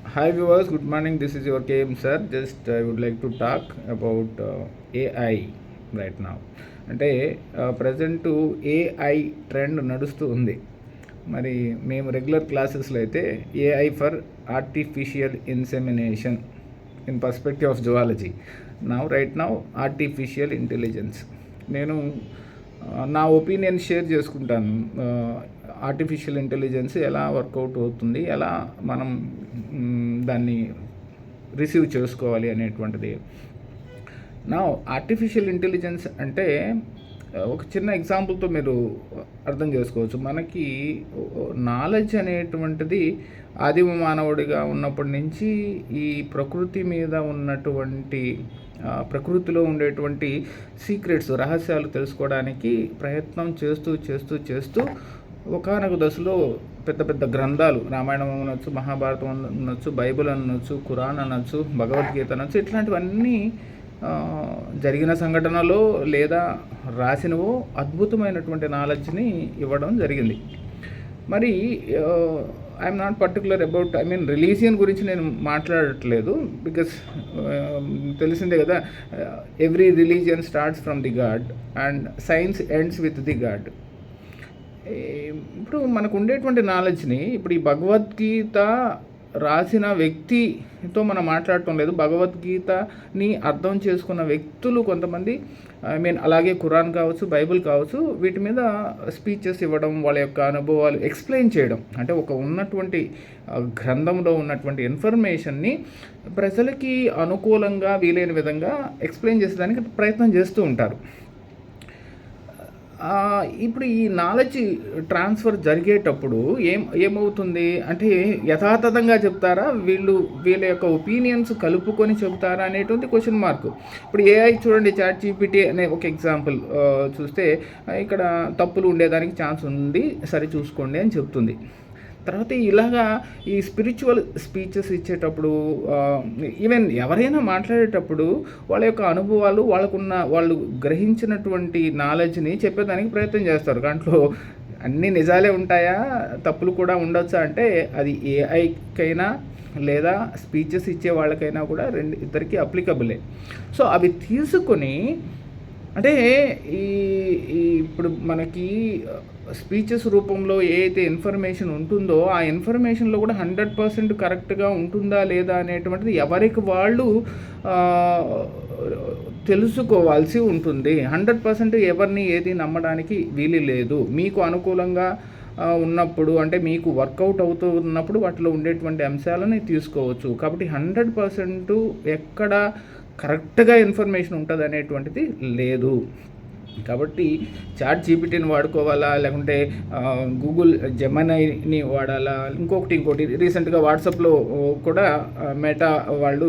Hi viewers, good morning. This is your KM sir. Just I would like to talk about AI right now. అంటే present AI trend నడుస్తూ ఉంది. మరి మేము regular క్లాసెస్లో అయితే AI for artificial insemination in perspective of zoology. Right now artificial intelligence. నేను నా opinion share చేసుకుంటాను. ఆర్టిఫిషియల్ ఇంటెలిజెన్స్ ఎలా వర్కౌట్ అవుతుంది, ఎలా మనం దాన్ని రిసీవ్ చేసుకోవాలి అనేటువంటిది. నా ఆర్టిఫిషియల్ ఇంటెలిజెన్స్ అంటే ఒక చిన్న ఎగ్జాంపుల్తో మీరు అర్థం చేసుకోవచ్చు. మనకి నాలెడ్జ్ అనేటువంటిది ఆదిమ మానవుడిగా ఉన్నప్పటి నుంచి ఈ ప్రకృతి మీద ఉన్నటువంటి ప్రకృతిలో ఉండేటువంటి సీక్రెట్స్, రహస్యాలు తెలుసుకోవడానికి ప్రయత్నం చేస్తూ చేస్తూ చేస్తూ ఒకానొక దశలో పెద్ద పెద్ద గ్రంథాలు, రామాయణం అనొచ్చు, మహాభారతం అనొచ్చు, బైబిల్ అనొచ్చు, ఖురాన్ అనొచ్చు, భగవద్గీత అనొచ్చు, ఇట్లాంటివన్నీ జరిగిన సంఘటనలో లేదా రాసినవో అద్భుతమైనటువంటి నాలెడ్జ్ని ఇవ్వడం జరిగింది. మరి I'm not particular about religion గురించి నేను మాట్లాడట్లేదు. బికాస్ తెలిసిందే కదా, every religion starts from the God and science ends with the God. ఇప్పుడు మనకు ఉండేటువంటి నాలెడ్జ్ని, ఇప్పుడు ఈ భగవద్గీత రాసిన వ్యక్తితో మనం మాట్లాడటం లేదు. భగవద్గీతని అర్థం చేసుకున్న వ్యక్తులు కొంతమంది, అలాగే ఖురాన్ కావచ్చు, బైబిల్ కావచ్చు, వీటి మీద స్పీచెస్ ఇవ్వడం, వాళ్ళ యొక్క అనుభవాలు ఎక్స్ప్లెయిన్ చేయడం, అంటే ఒక ఉన్నటువంటి గ్రంథంలో ఉన్నటువంటి ఇన్ఫర్మేషన్ని ప్రజలకి అనుకూలంగా వీలైన విధంగా ఎక్స్ప్లెయిన్ చేసేదానికి ప్రయత్నం చేస్తూ ఉంటారు. ఇప్పుడు ఈ నాలెడ్జ్ ట్రాన్స్ఫర్ జరిగేటప్పుడు ఏమవుతుంది అంటే, యథాతథంగా చెప్తారా, వీళ్ళ యొక్క ఒపీనియన్స్ కలుపుకొని చెబుతారా అనేటువంటి క్వశ్చన్ మార్క్. ఇప్పుడు ఏఐ చూడండి, చాట్ జీపీటీ అనే ఒక ఎగ్జాంపుల్ చూస్తే, ఇక్కడ తప్పులు ఉండేదానికి ఛాన్స్ ఉంది, సరి చూసుకోండి అని చెప్తుంది. తర్వాత ఇలాగా ఈ స్పిరిచువల్ స్పీచెస్ ఇచ్చేటప్పుడు, ఈవెన్ ఎవరైనా మాట్లాడేటప్పుడు వాళ్ళ యొక్క అనుభవాలు, వాళ్ళు గ్రహించినటువంటి నాలెడ్జ్ని చెప్పేదానికి ప్రయత్నం చేస్తారు. దాంట్లో అన్ని నిజాలే ఉంటాయా, తప్పులు కూడా ఉండొచ్చా అంటే, అది ఏఐకైనా లేదా స్పీచెస్ ఇచ్చే వాళ్ళకైనా కూడా ఇద్దరికి అప్లికబులే. సో అవి తీసుకొని, అంటే ఇప్పుడు మనకి స్పీచెస్ రూపంలో ఏ అయితే ఇన్ఫర్మేషన్ ఉంటుందో ఆ ఇన్ఫర్మేషన్లో కూడా 100% కరెక్ట్గా ఉంటుందా లేదా అనేటువంటిది ఎవరికి వాళ్ళు తెలుసుకోవాల్సి ఉంటుంది. 100% ఎవరిని ఏది నమ్మడానికి వీలు లేదు. మీకు అనుకూలంగా ఉన్నప్పుడు, అంటే మీకు వర్కౌట్ అవుతున్నప్పుడు వాటిలో ఉండేటువంటి అంశాలని తీసుకోవచ్చు. కాబట్టి 100% ఎక్కడ కరెక్ట్గా ఇన్ఫర్మేషన్ ఉంటుంది అనేటువంటిది లేదు. కాబట్టి చాట్ జీపీటీని వాడుకోవాలా, లేకుంటే గూగుల్ జెమినైని వాడాలా, ఇంకోటి రీసెంట్గా వాట్సాప్లో కూడా మెటా వాళ్ళు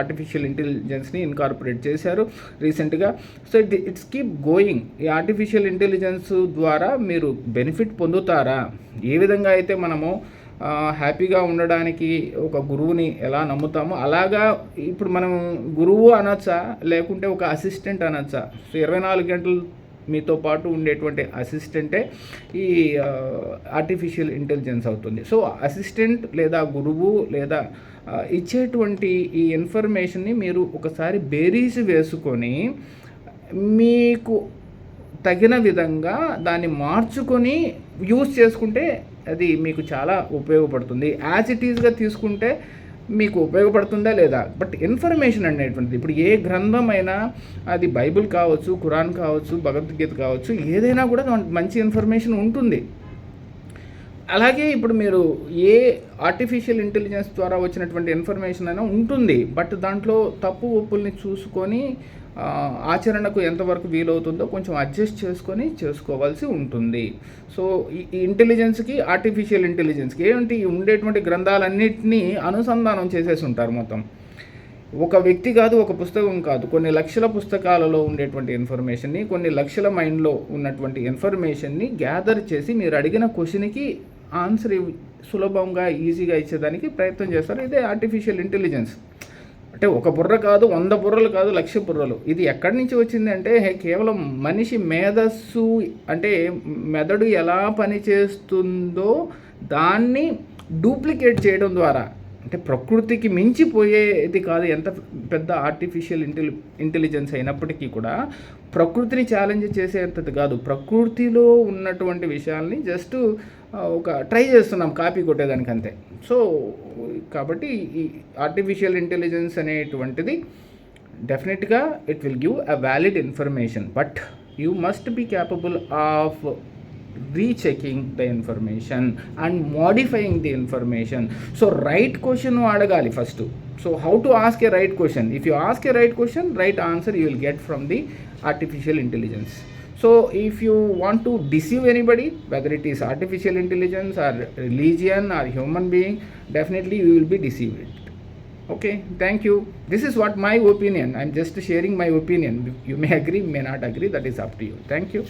ఆర్టిఫిషియల్ ఇంటెలిజెన్స్ని ఇన్కార్పొరేట్ చేశారు రీసెంట్గా. So it's keep going. ఈ ఆర్టిఫిషియల్ ఇంటెలిజెన్స్ ద్వారా మీరు బెనిఫిట్ పొందుతారా? ఏ విధంగా అయితే మనము హ్యాపీగా ఉండడానికి ఒక గురువుని ఎలా నమ్ముతామో, అలాగా ఇప్పుడు మనం గురువు అనొచ్చా, లేకుంటే ఒక అసిస్టెంట్ అనొచ్చా? సో 24 గంటలు మీతో పాటు ఉండేటువంటి అసిస్టెంటే ఈ ఆర్టిఫిషియల్ ఇంటెలిజెన్స్ అవుతుంది. సో అసిస్టెంట్ లేదా గురువు లేదా ఇచ్చేటువంటి ఈ ఇన్ఫర్మేషన్ని మీరు ఒకసారి బేరీస్ వేసుకొని మీకు తగిన విధంగా దాన్ని మార్చుకొని యూజ్ చేసుకుంటే అది మీకు చాలా ఉపయోగపడుతుంది. యాజ్ ఇట్ ఈజ్గా తీసుకుంటే మీకు ఉపయోగపడుతుందా లేదా? బట్ ఇన్ఫర్మేషన్ అనేటువంటిది, ఇప్పుడు ఏ గ్రంథం అయినా, అది బైబిల్ కావచ్చు, ఖురాన్ కావచ్చు, భగవద్గీత కావచ్చు, ఏదైనా కూడా మంచి ఇన్ఫర్మేషన్ ఉంటుంది. అలాగే ఇప్పుడు మీరు ఏ ఆర్టిఫిషియల్ ఇంటెలిజెన్స్ ద్వారా వచ్చినటువంటి ఇన్ఫర్మేషన్ అయినా ఉంటుంది, బట్ దాంట్లో తప్పు ఒప్పుల్ని చూసుకొని ఆచరణకు ఎంతవరకు వీలవుతుందో కొంచెం అడ్జస్ట్ చేసుకొని చేసుకోవాల్సి ఉంటుంది. సో ఈ ఇంటెలిజెన్స్కి, ఆర్టిఫిషియల్ ఇంటెలిజెన్స్కి ఏంటి, ఉండేటువంటి గ్రంథాలన్నింటినీ అనుసంధానం చేసేసి ఉంటారు మొత్తం. ఒక వ్యక్తి కాదు, ఒక పుస్తకం కాదు, కొన్ని లక్షల పుస్తకాలలో ఉండేటువంటి ఇన్ఫర్మేషన్ని, కొన్ని లక్షల మైండ్లో ఉన్నటువంటి ఇన్ఫర్మేషన్ని గ్యాదర్ చేసి మీరు అడిగిన క్వశ్చన్కి ఆన్సర్ సులభంగా, ఈజీగా ఇచ్చేదానికి ప్రయత్నం చేస్తారు. ఇదే ఆర్టిఫిషియల్ ఇంటెలిజెన్స్. అంటే ఒక బుర్ర కాదు, 100 బుర్రలు కాదు, 1,00,000 బుర్రలు. ఇది ఎక్కడి నుంచి వచ్చింది అంటే, కేవలం మనిషి మేధస్సు, అంటే మెదడు ఎలా పనిచేస్తుందో దాన్ని డూప్లికేట్ చేయడం ద్వారా, అంటే ప్రకృతికి మించిపోయేది కాదు. ఎంత పెద్ద ఆర్టిఫిషియల్ ఇంటెలిజెన్స్ అయినప్పటికీ కూడా ప్రకృతిని ఛాలెంజ్ చేసేంతది కాదు. ప్రకృతిలో ఉన్నటువంటి విషయాల్ని జస్ట్ ఒక ట్రై చేస్తున్నాం కాపీ కొట్టేదానికి అంతే. సో కాబట్టి ఈ ఆర్టిఫిషియల్ ఇంటెలిజెన్స్ అనేటువంటిది డెఫినెట్గా it will give a valid information, but you must be capable of rechecking the information and modifying the information. So right question అడగాలి first. So how to ask a right question? If you ask a right question, right answer you will get from the artificial intelligence. So if you want to deceive anybody, whether it is artificial intelligence or religion or human being, definitely you will be deceived. Okay, thank you. This is what my opinion. I'm just sharing my opinion. You may agree, may not agree, that is up to you. Thank you.